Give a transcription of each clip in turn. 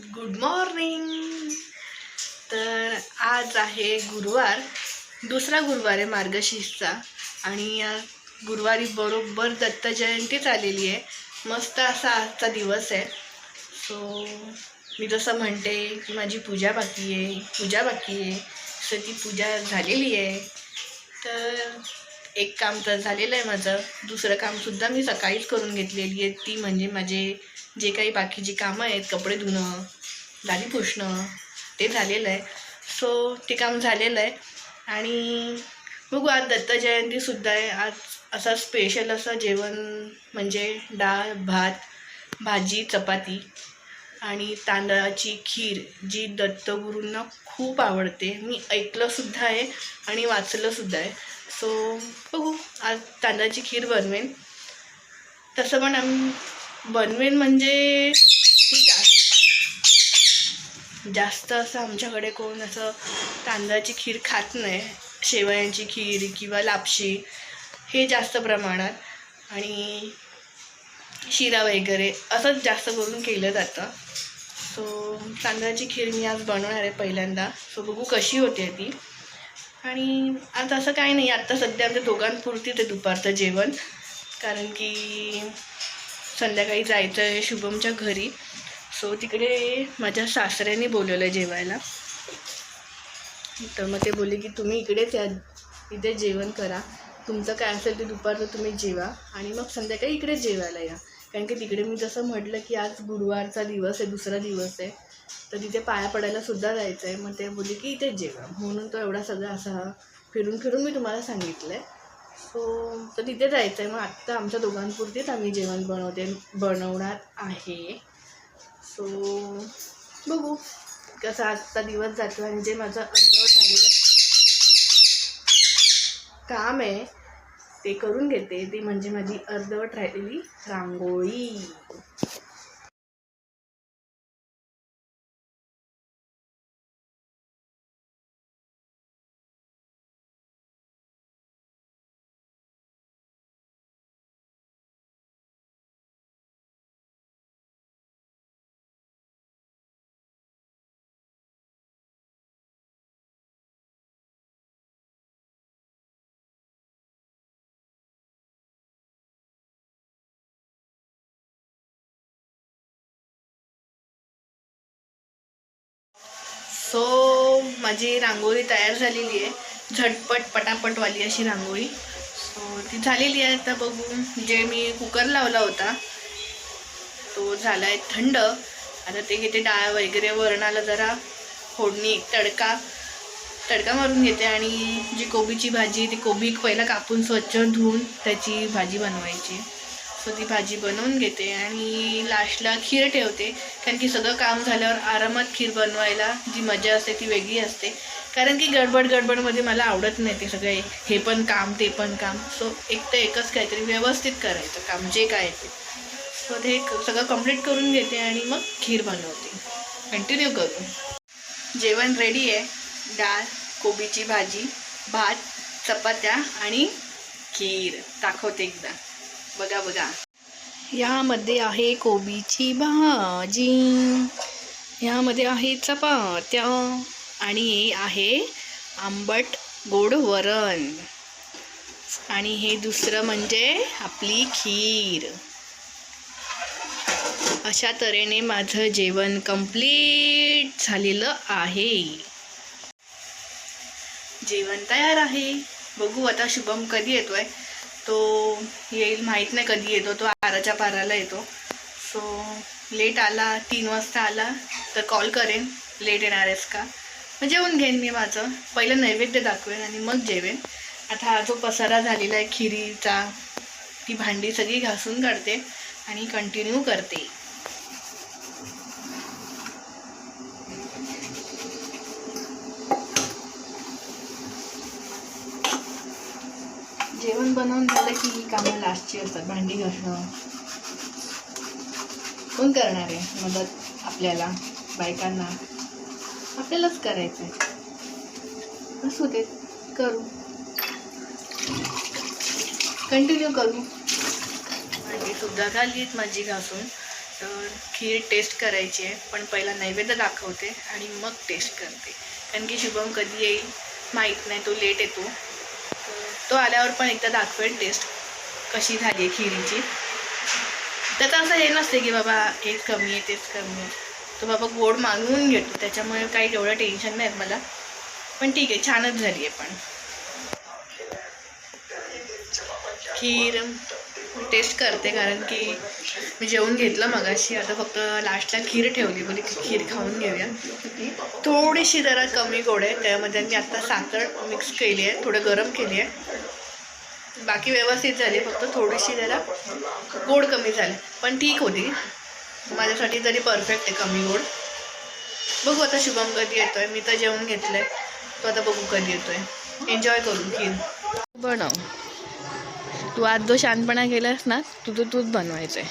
Good morning. तर आज आहे गुरुवार, दुसरा गुरुवार आहे मार्गशीर्षचा आणि या गुरुवारी बरोबर दत्त जयंतीच आलेली आहे. मस्त असा आजचा दिवस आहे. सो मी जसं म्हणते की माझी पूजा बाकी आहे सो ती पूजा झालेली आहे. तर एक काम तर झालेलं आहे माझं, दुसरं कामसुद्धा मी सकाळीच करून घेतलेली आहे. ती म्हणजे माझे जे काही बाकीची कामं आहेत, कपडे धुणं, दाढी पुसणं, ते झालेलं आहे. सो ते काम झालेलं आहे. आणि बघू, आज दत्त जयंतीसुद्धा आहे. आज असं स्पेशल असं जेवण म्हणजे डाळ भात, भाजी, चपाती आणि तांदळाची खीर, जी दत्तगुरूंना खूप आवडते. मी ऐकलंसुद्धा आहे आणि वाचलंसुद्धा आहे. सो बघू, आज तांदळाची खीर बनवेन. तसं पण आम्ही बनवेन म्हणजे ठीक आहे, जास्त असं आमच्याकडे कोण असं तांदळाची खीर खात नाही. शेवयांची खीर किंवा लापशी हे जास्त प्रमाणात आणि शिरा वगैरे असंच जास्त करून केलं जातं. सो तांदळाची खीर मी आज बनवणार आहे पहिल्यांदा. सो बघू कशी होते ती. आणि आज असं काही नाही, आत्ता सध्या आमच्या दोघांपुरतीच आहे दुपारचं जेवण, कारण की संध्याकाळी जायचं आहे शुभमच्या घरी. सो तिकडे माझ्या सासऱ्याने बोलवलं जेवायला. तर मग ते बोलले की तुम्ही इकडेच या, इथे जेवण करा, तुमचं काय असेल ते दुपारचं तुम्ही जेवा आणि मग संध्याकाळी इकडेच जेवायला या. कारण की तिकडे मी जसं म्हटलं की आज गुरुवारचा दिवस आहे, दुसरा दिवस आहे, तर तिथे पाया पडायला सुद्धा जायचं आहे. मग ते बोलले की इथेच जेवा, म्हणून तो एवढा सगळा असा फिरून मी तुम्हाला सांगितलं आहे. सो तर तिथे जायचं आहे. मग आत्ता आमच्या दोघांपुरतीच आम्ही जेवण बनवणार आहे. सो बघू कसा आजचा दिवस जातो. आणि जे माझं अर्धवट झालेलं काम आहे ते करून घेते, ती म्हणजे माझी अर्धवट राहिलेली रांगोळी. सो माझी रांगोळी तयार झालेली आहे, झटपट पटापटवाली अशी रांगोळी. सो ती झालेली आहे. आता बघू, जे मी कुकर लावला होता तो झाला आहे थंड. आता ते घेते, डाळ वगैरे वरणाला जरा फोडणी तडका मारून घेते. आणि जी कोबीची भाजी, ती कोबी पहिला कापून स्वच्छ धुवून त्याची भाजी बनवायची. सो ती भाजी बनवून घेते आणि लास्टला खीर ठेवते. कारण की सगळं काम झाल्यावर आरामात खीर बनवायला जी मजा असते ती वेगळी असते. कारण की गडबडमध्ये मला आवडत नाही ते सगळे, हे पण काम ते पण काम. सो एकच काहीतरी व्यवस्थित करायचं काम जे काय ते. सो ते सगळं कंप्लीट करून घेते आणि मग खीर बनवते. कंटिन्यू करू. जेवण रेडी आहे. डाळ, कोबीची भाजी, भात, चपात्या आणि खीर. दाखवते एकदा, बघा. यामध्ये आहे कोबीची भाजी, यामध्ये आहे चपात्या आणि आहे आंबट गोड वरण आणि हे दुसरं म्हणजे आपली खीर. अशा तऱ्हेने माझं जेवण कंप्लीट झालेलं आहे. जेवण तयार आहे. बघू आता शुभम कधी येतोय. तो येईल, माहीत नाही कधी येतो. तो आराच्या पाराला येतो. सो लेट आला, 3 वाजता आला तर कॉल करेन, लेट येणार आहेस का. मग जेवून घेईन मी माझं. पहिलं नैवेद्य दाखवेन आणि मग जेवेन. आता हा जो पसारा झालेला आहे खिरीचा, ती भांडी सगळी घासून काढते आणि कंटिन्यू करते. जेवण बनवून झालं की ही कामं लास्टची असतात. भांडी घासणं कोण करणार आहे मदत आपल्याला, बायकांना आपल्यालाच करायचं आहे. असू दे, करू, कंटिन्यू करू. भांडी सुद्धा झाली आहेत माझी घासून. तर खीर टेस्ट करायची आहे, पण पहिला नैवेद्य दाखवते आणि मग टेस्ट करते, कारण की शुभम कधी येईल माहीत नाही, तो लेट येतो. तो आल्यावर पण एकदा दाखवेल टेस्ट कशी झाली आहे खिरीची. त्याचं असं हे नसते की बाबा एक कमी आहे तेच कमी आहे, तो बाबा गोड मागवून घेतो, त्याच्यामुळे काही एवढं टेन्शन नाही मला. पण ठीक आहे, छानच झाली आहे. पण खीर टेस्ट करते, कारण की मी जेवून घेतलं मगाशी, आता फक्त लास्टला खीर ठेवली, बोली खीर खाऊन घेऊया. थोडीशी जरा कमी गोड आहे, त्यामध्ये मी आता साखर मिक्स केली आहे, थोडं गरम केली आहे. बाकी व्यवस्थित झाली, फक्त थोडीशी जरा गोड कमी झाली, पण ठीक होती माझ्यासाठी तरी परफेक्ट आहे कमी गोड. बघू आता शुभम कधी येतो आहे. मी तर जेवून घेतलं आहे, तो आता बघू कधी येतो आहे. एन्जॉय करून खीर बनव. तू आज जो शानपणा केलास ना, तूच बनवायचं आहे.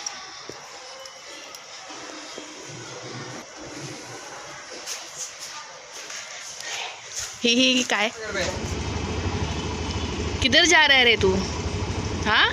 ही काय, किधर जा रहा है रे तू? हाँ